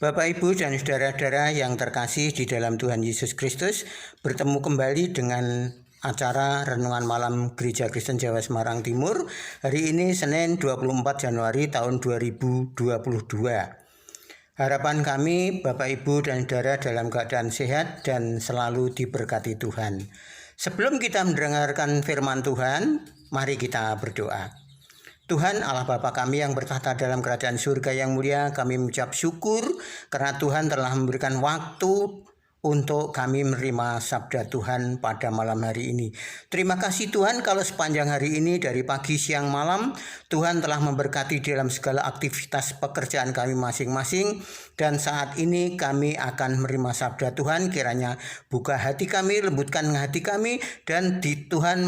Bapak, Ibu, dan saudara-saudara yang terkasih di dalam Tuhan Yesus Kristus, bertemu kembali dengan acara Renungan Malam Gereja Kristen Jawa Semarang Timur. Hari ini Senin 24 Januari tahun 2022. Harapan kami Bapak, Ibu, dan saudara dalam keadaan sehat dan selalu diberkati Tuhan. Sebelum kita mendengarkan firman Tuhan, mari kita berdoa. Tuhan Allah Bapa kami yang bertahta dalam kerajaan surga yang mulia, kami mengucap syukur karena Tuhan telah memberikan waktu untuk kami menerima sabda Tuhan pada malam hari ini. Terima kasih Tuhan kalau sepanjang hari ini dari pagi, siang, malam Tuhan telah memberkati dalam segala aktivitas pekerjaan kami masing-masing. Dan saat ini kami akan menerima sabda Tuhan, kiranya buka hati kami, lembutkan hati kami, dan Tuhan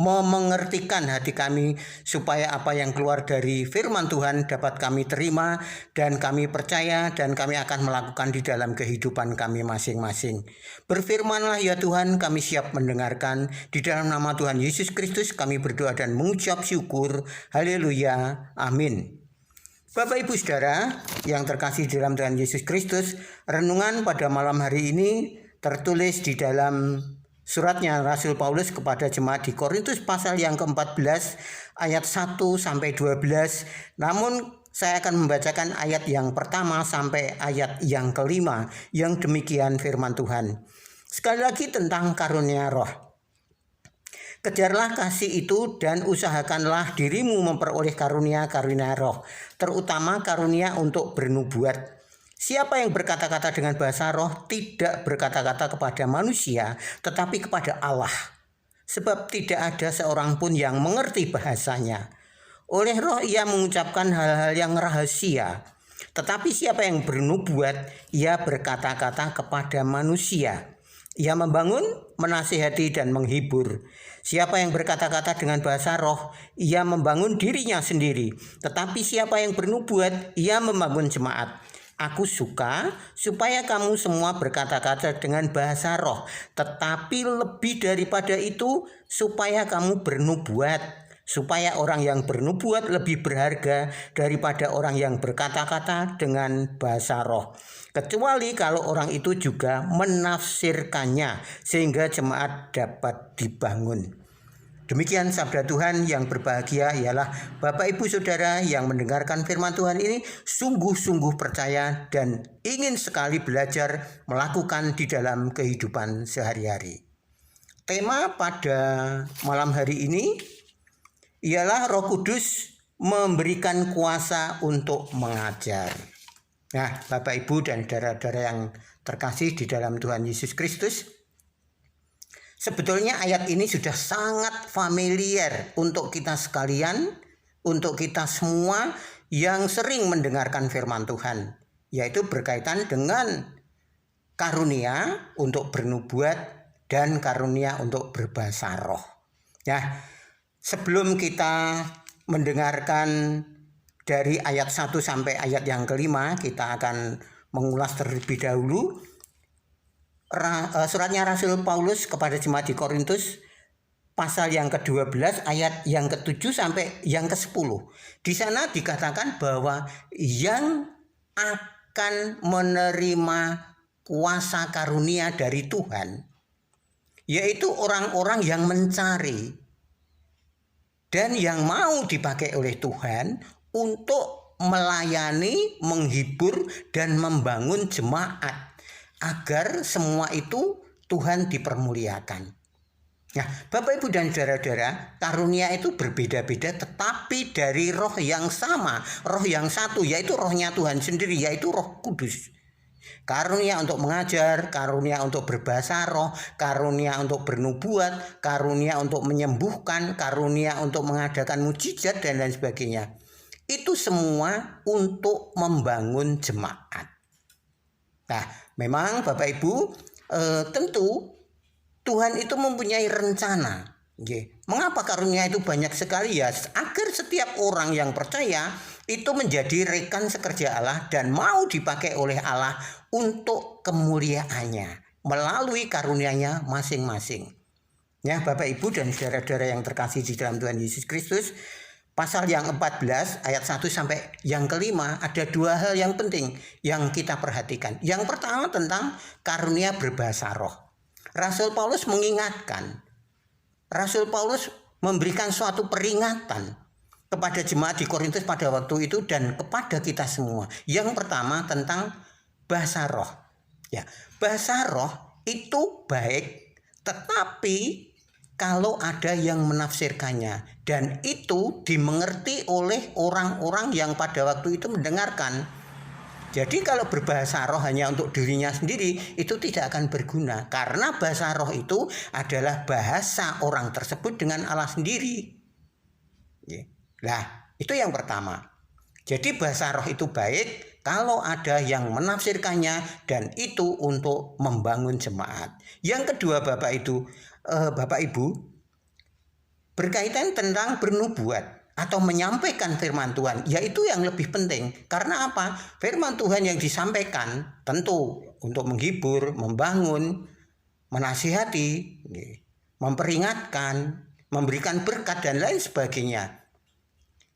mengertikan hati kami supaya apa yang keluar dari firman Tuhan dapat kami terima dan kami percaya dan kami akan melakukan di dalam kehidupan kami masing-masing. Berfirmanlah ya Tuhan, kami siap mendengarkan. Di dalam nama Tuhan Yesus Kristus kami berdoa dan mengucap syukur. Haleluya. Amin. Bapak, Ibu, saudara yang terkasih dalam Tuhan Yesus Kristus, renungan pada malam hari ini tertulis di dalam suratnya Rasul Paulus kepada jemaat di Korintus pasal yang ke-14 ayat 1 sampai 12. Namun saya akan membacakan ayat yang pertama sampai ayat yang kelima yang demikian firman Tuhan. Sekali lagi tentang karunia roh. Kejarlah kasih itu dan usahakanlah dirimu memperoleh karunia-karunia roh, terutama karunia untuk bernubuat. Siapa yang berkata-kata dengan bahasa roh tidak berkata-kata kepada manusia, tetapi kepada Allah. Sebab tidak ada seorang pun yang mengerti bahasanya. Oleh roh ia mengucapkan hal-hal yang rahasia. Tetapi siapa yang bernubuat, ia berkata-kata kepada manusia. Ia membangun, menasihati, dan menghibur. Siapa yang berkata-kata dengan bahasa roh, ia membangun dirinya sendiri. Tetapi siapa yang bernubuat, ia membangun jemaat. Aku suka supaya kamu semua berkata-kata dengan bahasa roh. Tetapi lebih daripada itu, supaya kamu bernubuat. Supaya orang yang bernubuat lebih berharga daripada orang yang berkata-kata dengan bahasa roh. Kecuali kalau orang itu juga menafsirkannya sehingga jemaat dapat dibangun. Demikian sabda Tuhan. Yang berbahagia ialah Bapak, Ibu, Saudara yang mendengarkan firman Tuhan ini sungguh-sungguh percaya dan ingin sekali belajar melakukan di dalam kehidupan sehari-hari. Tema pada malam hari ini ialah Roh Kudus memberikan kuasa untuk mengajar. Nah, Bapak, Ibu, dan saudara-saudara yang terkasih di dalam Tuhan Yesus Kristus, sebetulnya ayat ini sudah sangat familiar untuk kita sekalian, untuk kita semua yang sering mendengarkan firman Tuhan, yaitu berkaitan dengan karunia untuk bernubuat dan karunia untuk berbahasa roh. Ya, sebelum kita mendengarkan dari ayat 1 sampai ayat yang kelima, kita akan mengulas terlebih dahulu suratnya Rasul Paulus kepada jemaat di Korintus pasal yang ke-12 ayat yang ke-7 sampai yang ke-10. Di sana dikatakan bahwa yang akan menerima kuasa karunia dari Tuhan yaitu orang-orang yang mencari dan yang mau dipakai oleh Tuhan untuk melayani, menghibur, dan membangun jemaat agar semua itu Tuhan dipermuliakan. Nah, Bapak, Ibu, dan saudara-saudara, karunia itu berbeda-beda tetapi dari roh yang sama, roh yang satu, yaitu rohnya Tuhan sendiri, yaitu Roh Kudus. Karunia untuk mengajar, karunia untuk berbahasa roh, karunia untuk bernubuat, karunia untuk menyembuhkan, karunia untuk mengadakan mujizat, dan lain sebagainya. Itu semua untuk membangun jemaat. Nah, memang Bapak, Ibu, tentu Tuhan itu mempunyai rencana. Mengapa karunia itu banyak sekali? Ya, agar setiap orang yang percaya itu menjadi rekan sekerja Allah dan mau dipakai oleh Allah untuk kemuliaannya melalui karunia-Nya masing-masing. Ya, Bapak, Ibu, dan saudara-saudara yang terkasih di dalam Tuhan Yesus Kristus, pasal yang 14 ayat 1 sampai yang kelima ada dua hal yang penting yang kita perhatikan. Yang pertama tentang karunia berbahasa roh. Rasul Paulus mengingatkan, Rasul Paulus memberikan suatu peringatan kepada jemaat di Korintus pada waktu itu dan kepada kita semua. Yang pertama tentang bahasa roh. Ya, bahasa roh itu baik, tetapi kalau ada yang menafsirkannya dan itu dimengerti oleh orang-orang yang pada waktu itu mendengarkan. Jadi kalau berbahasa roh hanya untuk dirinya sendiri itu tidak akan berguna, karena bahasa roh itu adalah bahasa orang tersebut dengan Allah sendiri. Nah, itu yang pertama. Jadi bahasa roh itu baik kalau ada yang menafsirkannya dan itu untuk membangun jemaat. Yang kedua Bapak Ibu, berkaitan tentang bernubuat atau menyampaikan firman Tuhan, yaitu yang lebih penting. Karena apa? Firman Tuhan yang disampaikan tentu untuk menghibur, membangun, menasihati, memperingatkan, memberikan berkat dan lain sebagainya.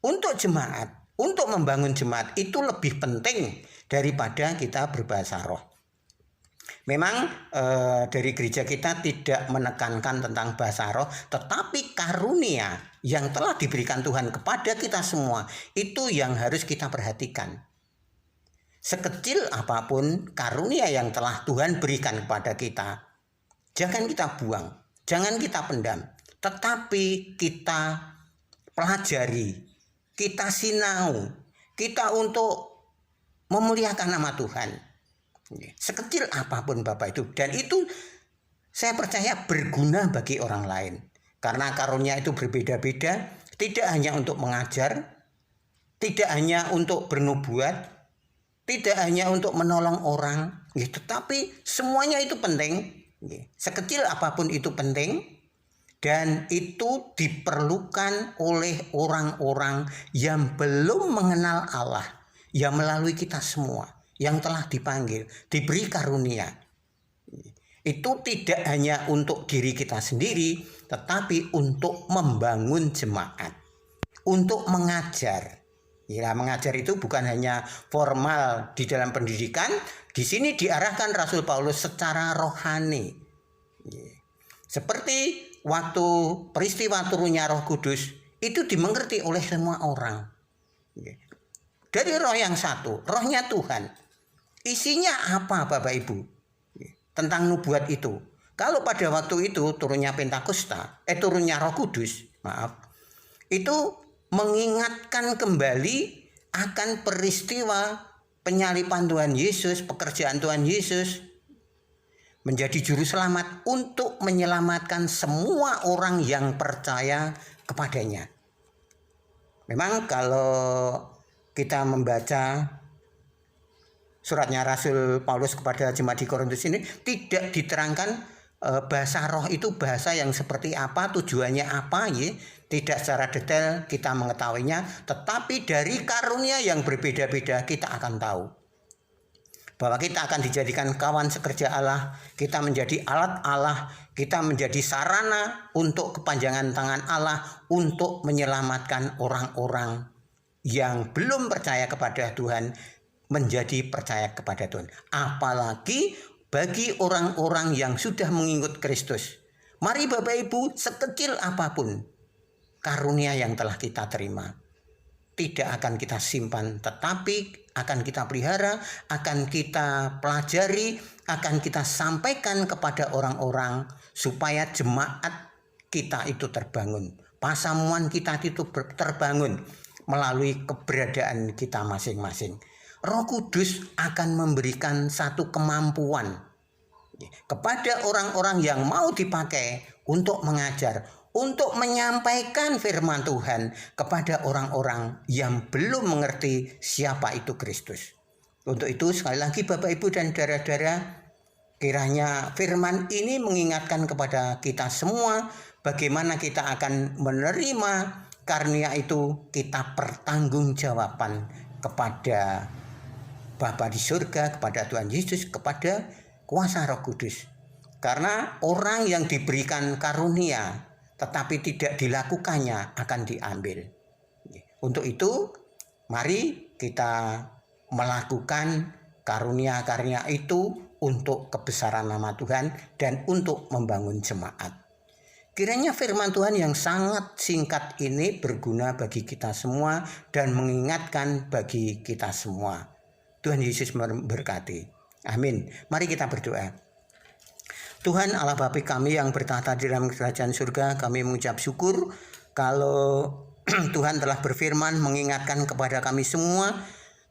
Untuk jemaat, untuk membangun jemaat itu lebih penting daripada kita berbahasa roh. Memang dari gereja kita tidak menekankan tentang bahasa roh, tetapi karunia yang telah diberikan Tuhan kepada kita semua itu yang harus kita perhatikan. Sekecil apapun karunia yang telah Tuhan berikan kepada kita, jangan kita buang, jangan kita pendam, tetapi kita pelajari, kita sinau, kita untuk memuliakan nama Tuhan. Sekecil apapun Bapak itu, dan itu saya percaya berguna bagi orang lain, karena karunia itu berbeda-beda, tidak hanya untuk mengajar, tidak hanya untuk bernubuat, tidak hanya untuk menolong orang, tetapi semuanya itu penting. Sekecil apapun itu penting, dan itu diperlukan oleh orang-orang yang belum mengenal Allah, yang melalui kita semua yang telah dipanggil, diberi karunia. Itu tidak hanya untuk diri kita sendiri, tetapi untuk membangun jemaat, untuk mengajar. Ya, mengajar itu bukan hanya formal di dalam pendidikan. Di sini diarahkan Rasul Paulus secara rohani. Seperti waktu peristiwa turunnya Roh Kudus, itu dimengerti oleh semua orang. Dari roh yang satu, rohnya Tuhan. Isinya apa Bapak Ibu? Tentang nubuat itu. Kalau pada waktu itu turunnya turunnya Roh Kudus, itu mengingatkan kembali akan peristiwa penyaliban Tuhan Yesus, pekerjaan Tuhan Yesus menjadi juru selamat untuk menyelamatkan semua orang yang percaya kepadanya. Memang kalau kita membaca suratnya Rasul Paulus kepada jemaat di Korintus ini tidak diterangkan bahasa roh itu bahasa yang seperti apa, tujuannya apa, tidak secara detail kita mengetahuinya, tetapi dari karunia yang berbeda-beda kita akan tahu bahwa kita akan dijadikan kawan sekerja Allah, kita menjadi alat Allah, kita menjadi sarana untuk kepanjangan tangan Allah untuk menyelamatkan orang-orang yang belum percaya kepada Tuhan menjadi percaya kepada Tuhan. Apalagi bagi orang-orang yang sudah mengikut Kristus. Mari Bapak Ibu, sekecil apapun karunia yang telah kita terima, tidak akan kita simpan, tetapi akan kita pelihara, akan kita pelajari, akan kita sampaikan kepada orang-orang supaya jemaat kita itu terbangun, pasamuan kita itu terbangun melalui keberadaan kita masing-masing. Roh Kudus akan memberikan satu kemampuan kepada orang-orang yang mau dipakai untuk mengajar, untuk menyampaikan firman Tuhan kepada orang-orang yang belum mengerti siapa itu Kristus. Untuk itu sekali lagi Bapak Ibu dan saudara-saudara, kiranya firman ini mengingatkan kepada kita semua bagaimana kita akan menerima karunia itu, kita pertanggungjawaban kepada Bapa di surga, kepada Tuhan Yesus, kepada kuasa Roh Kudus. Karena orang yang diberikan karunia tetapi tidak dilakukannya akan diambil. Untuk itu, mari kita melakukan karunia-karunia itu untuk kebesaran nama Tuhan dan untuk membangun jemaat. Kiranya firman Tuhan yang sangat singkat ini berguna bagi kita semua dan mengingatkan bagi kita semua. Tuhan Yesus memberkati. Amin. Mari kita berdoa. Tuhan Allah Bapa kami yang bertahta di dalam kerajaan surga, kami mengucap syukur kalau Tuhan telah berfirman mengingatkan kepada kami semua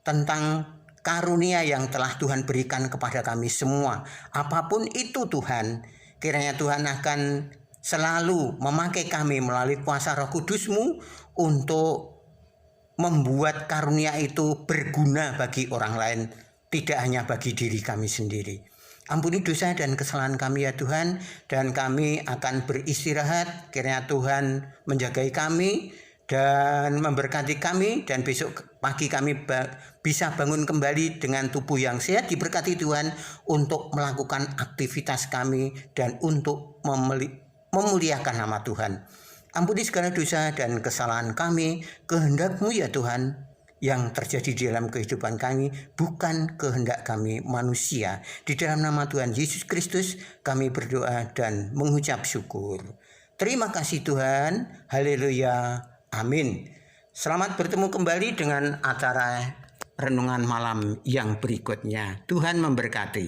tentang karunia yang telah Tuhan berikan kepada kami semua. Apapun itu Tuhan, kiranya Tuhan akan selalu memakai kami melalui kuasa Roh Kudus-Mu untuk membuat karunia itu berguna bagi orang lain, tidak hanya bagi diri kami sendiri. Ampuni dosa dan kesalahan kami ya Tuhan, dan kami akan beristirahat. Kiranya Tuhan menjagai kami dan memberkati kami, dan besok pagi kami bisa bangun kembali dengan tubuh yang sehat, diberkati Tuhan untuk melakukan aktivitas kami dan untuk memuliakan nama Tuhan. Ampuni segala dosa dan kesalahan kami, kehendak-Mu ya Tuhan yang terjadi di dalam kehidupan kami, bukan kehendak kami manusia. Di dalam nama Tuhan Yesus Kristus kami berdoa dan mengucap syukur. Terima kasih Tuhan. Haleluya. Amin. Selamat bertemu kembali dengan acara renungan malam yang berikutnya. Tuhan memberkati.